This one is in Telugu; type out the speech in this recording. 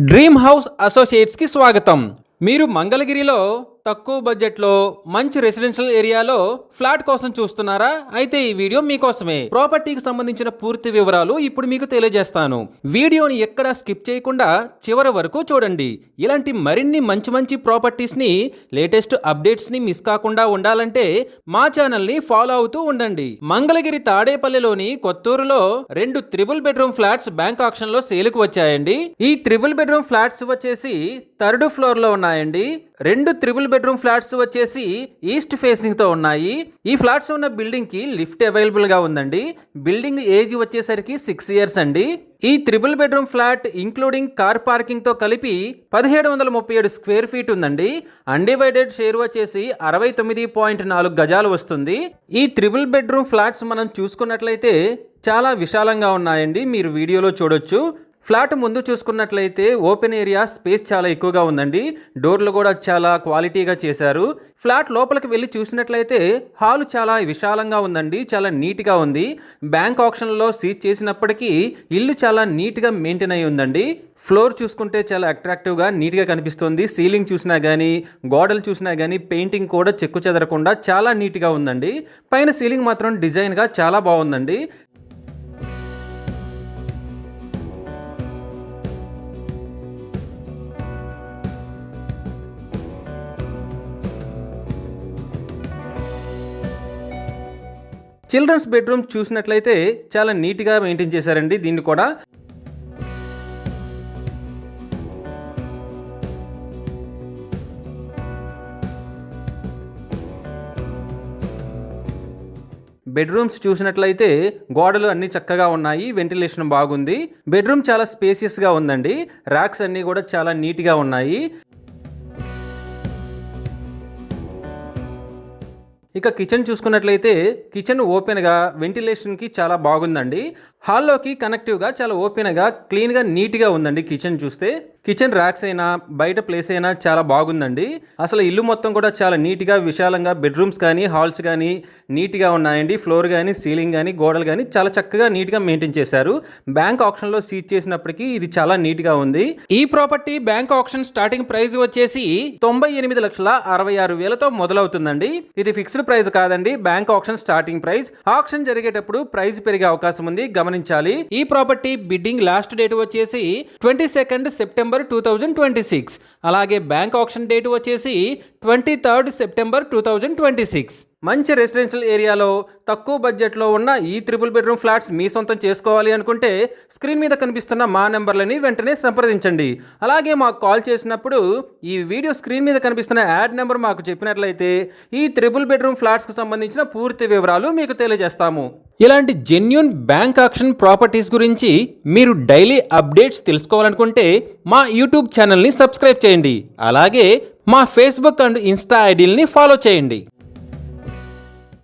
డ్రీమ్ హౌస్ అసోసియేట్స్ కి స్వాగతం. మీరు మంగళగిరిలో తక్కువ బడ్జెట్లో మంచి రెసిడెన్షియల్ ఏరియాలో ఫ్లాట్ కోసం చూస్తున్నారా? అయితే ఈ వీడియో మీకోసమే. ప్రాపర్టీకి సంబంధించిన పూర్తి వివరాలు ఇప్పుడు మీకు తెలియజేస్తాను. వీడియోని ఎక్కడా స్కిప్ చేయకుండా చివరి వరకు చూడండి. ఇలాంటి మరిన్ని మంచి ప్రాపర్టీస్ ని, లేటెస్ట్ అప్డేట్స్ ని మిస్ కాకుండా ఉండాలంటే మా ఛానల్ ని ఫాలో అవుతూ ఉండండి. మంగళగిరి తాడేపల్లిలోని కొత్తూరులో 2 triple bedroom flats bank auction లో సేల్కు వచ్చాయండి. ఈ త్రిబుల్ బెడ్రూమ్ ఫ్లాట్స్ వచ్చేసి 3rd ఫ్లోర్ లో ఉన్నాయండి. 2 త్రిబుల్ బెడ్రూమ్ ఫ్లాట్స్ వచ్చేసి ఈస్ట్ ఫేసింగ్ తో ఉన్నాయి. ఈ ఫ్లాట్స్ ఉన్న బిల్డింగ్ కి లిఫ్ట్ అవైలబుల్ గా ఉందండి. బిల్డింగ్ ఏజ్ వచ్చేసరికి 6 ఇయర్స్ అండి. ఈ triple bedroom flat including car parking తో కలిపి 1737 స్క్వేర్ ఫీట్ ఉందండి. అన్డివైడెడ్ షేర్ వచ్చేసి 69.4 గజాలు వస్తుంది. ఈ త్రిబుల్ బెడ్రూమ్ ఫ్లాట్స్ మనం చూసుకున్నట్లయితే చాలా విశాలంగా ఉన్నాయండి. మీరు వీడియోలో చూడొచ్చు. ఫ్లాట్ ముందు చూసుకున్నట్లయితే ఓపెన్ ఏరియా స్పేస్ చాలా ఎక్కువగా ఉందండి. డోర్లు కూడా చాలా క్వాలిటీగా చేశారు. ఫ్లాట్ లోపలికి వెళ్ళి చూసినట్లయితే హాల్ చాలా విశాలంగా ఉందండి. చాలా నీట్గా ఉంది. బ్యాంక్ ఆప్షన్లో సీజ్ చేసినప్పటికీ ఇల్లు చాలా నీట్గా మెయింటైన్ అయి ఉందండి. ఫ్లోర్ చూసుకుంటే చాలా అట్రాక్టివ్గా నీట్గా కనిపిస్తుంది. సీలింగ్ చూసినా కానీ, గోడలు చూసినా కానీ పెయింటింగ్ కూడా చెక్కు చెదరకుండా చాలా నీట్గా ఉందండి. పైన సీలింగ్ మాత్రం డిజైన్గా చాలా బాగుందండి. చిల్డ్రన్స్ బెడ్రూమ్ చూసినట్లయితే చాలా నీట్గా మెయింటైన్ చేశారండి. దీన్ని కూడా బెడ్రూమ్స్ చూసినట్లయితే గోడలు అన్ని చక్కగా ఉన్నాయి. వెంటిలేషన్ బాగుంది. బెడ్రూమ్ చాలా స్పేసియస్గా ఉందండి. ర్యాక్స్ అన్నీ కూడా చాలా నీట్గా ఉన్నాయి. ఇక కిచెన్ చూసుకున్నట్లయితే కిచెన్ ఓపెన్గా వెంటిలేషన్కి చాలా బాగుందండి. హాల్లోకి కనెక్టివ్గా చాలా ఓపెన్గా క్లీన్గా నీట్గా ఉందండి. కిచెన్ చూస్తే కిచెన్ ర్యాక్స్ అయినా బయట ప్లేస్ అయినా చాలా బాగుందండి. అసలు ఇల్లు మొత్తం కూడా చాలా నీట్గా విశాలంగా బెడ్రూమ్స్ కానీ హాల్స్ కానీ నీట్గా ఉన్నాయండి. ఫ్లోర్ కానీ సీలింగ్ కానీ గోడలు కానీ చాలా చక్కగా నీట్గా మెయింటైన్ చేశారు. బ్యాంక్ ఆప్షన్లో సీజ్ చేసినప్పటికీ ఇది చాలా నీట్గా ఉంది. ఈ property bank option starting price వచ్చేసి 98,66,000తో మొదలవుతుందండి. ఇది ఫిక్స్డ్ ప్రైస్ కాదండి. Bank option starting price. Option జరిగేటప్పుడు ప్రైస్ పెరిగే అవకాశం ఉంది, గమనించాలి. ఈ ప్రాపర్టీ బిడ్డింగ్ లాస్ట్ డేట్ వచ్చేసి 22 సెప్టెంబర్ 2026. అలాగే బ్యాంక్ ఆప్షన్ డేట్ వచ్చేసి 23 సెప్టెంబర్ 2026. మంచి రెసిడెన్షియల్ ఏరియాలో తక్కువ బడ్జెట్లో ఉన్న ఈ త్రిబుల్ బెడ్రూమ్ ఫ్లాట్స్ మీ సొంతం చేసుకోవాలి అనుకుంటే స్క్రీన్ మీద కనిపిస్తున్న మా నెంబర్లని వెంటనే సంప్రదించండి. అలాగే మాకు కాల్ చేసినప్పుడు ఈ వీడియో స్క్రీన్ మీద కనిపిస్తున్న యాడ్ నెంబర్ మాకు చెప్పినట్లయితే ఈ త్రిబుల్ బెడ్రూమ్ ఫ్లాట్స్కు సంబంధించిన పూర్తి వివరాలు మీకు తెలియజేస్తాము. ఇలాంటి జెన్యూన్ బ్యాంక్ ఆక్షన్ ప్రాపర్టీస్ గురించి మీరు డైలీ అప్డేట్స్ తెలుసుకోవాలనుకుంటే మా యూట్యూబ్ ఛానల్ని సబ్స్క్రైబ్ చేయండి. అలాగే మా ఫేస్బుక్ అండ్ ఇన్స్టా ఐడీలని ఫాలో చేయండి.